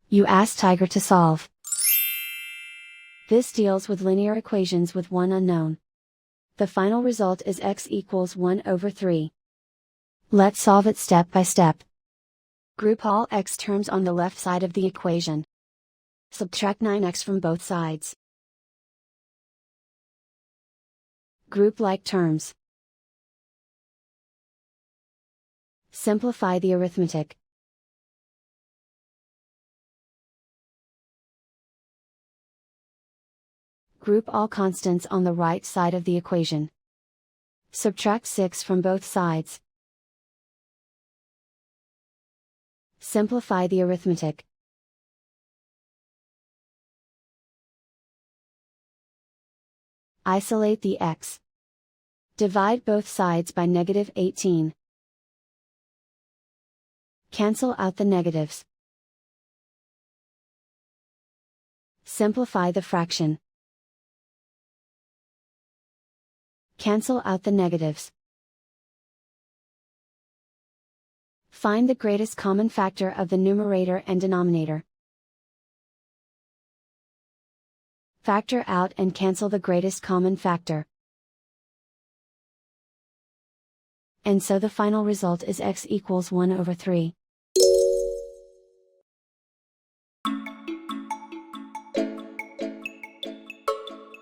You ask Tiger to solve. This deals with linear equations with one unknown. The final result is x equals 1 over 3. Let's solve it step by step. Group all x terms on the left side of the equation. Subtract 9x from both sides. Group like terms. Simplify the arithmetic. Group all constants on the right side of the equation. Subtract 6 from both sides. Simplify the arithmetic. Isolate the x. Divide both sides by -18. Cancel out the negatives. Simplify the fraction. Cancel out the negatives. Find the greatest common factor of the numerator and denominator. Factor out and cancel the greatest common factor. And so the final result is x equals 1 over 3.